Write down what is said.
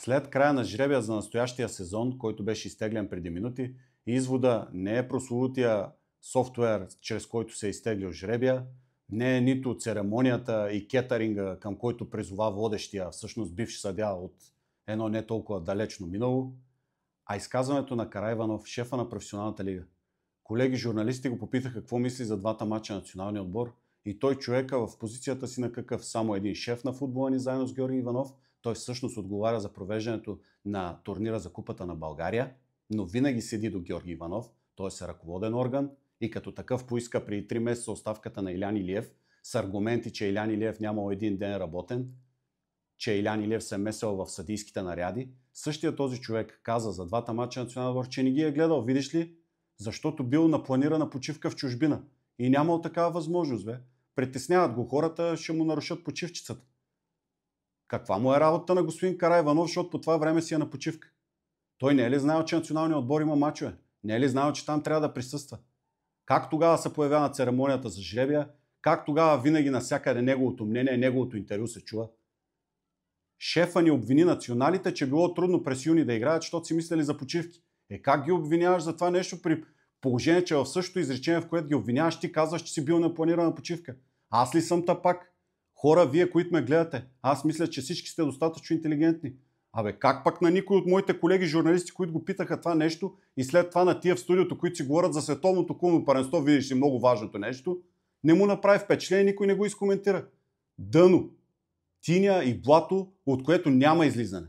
След края на жребия за настоящия сезон, който беше изтеглен преди минути, извода не е прословутия софтуер, чрез който се е изтеглил жребия, не е нито церемонията и кетаринга, към който призова водещия, всъщност бивш съдия от едно не толкова далечно минало, а изказването на Караиванов, шефа на професионалната лига. Колеги журналисти го попитаха какво мисли за двата мача на националния отбор и той, човека, в позицията си на какъв само един шеф на футбола ни заедно с Георги Иванов, той всъщност отговаря за провеждането на турнира за Купата на България, но винаги седи до Георги Иванов, т.е. ръководен орган, и като такъв поиска преди 3 месеца оставката на Илян Илиев с аргументи, че Илян Илиев нямал един ден работен, че Илян Илиев се е месел в съдийските наряди. Същия този човек каза за двата мача на националния отбор, че не ги е гледал, видиш ли, защото бил на планирана почивка в чужбина и нямал такава възможност. Притесняват го хората, ще му нарушат почивчицата. Каква му е работа на господин Караиванов, защото по това време си е на почивка? Той не е ли знаел, че националният отбор има мачове? Не е ли знаел, че там трябва да присъства? Как тогава се появява на церемонията за жребия? Как тогава винаги навсякъде неговото мнение, неговото интервю се чува? Шефа ни обвини националите, че било трудно през юни да играят, защото си мислили за почивки. Как ги обвиняваш за това нещо при положение, че в същото изречение, в което ги обвиняваш, ти казваш, че си бил на планирана почивка? Аз ли съм тапак? Хора, вие, които ме гледате, аз мисля, че всички сте достатъчно интелигентни. Как пък на никой от моите колеги журналисти, които го питаха това нещо и след това на тия в студиото, които си говорят за световното клубно паренство, видиш ли много важното нещо, не му направи впечатление, никой не го изкоментира. Дъно, тиня и блато, от което няма излизане.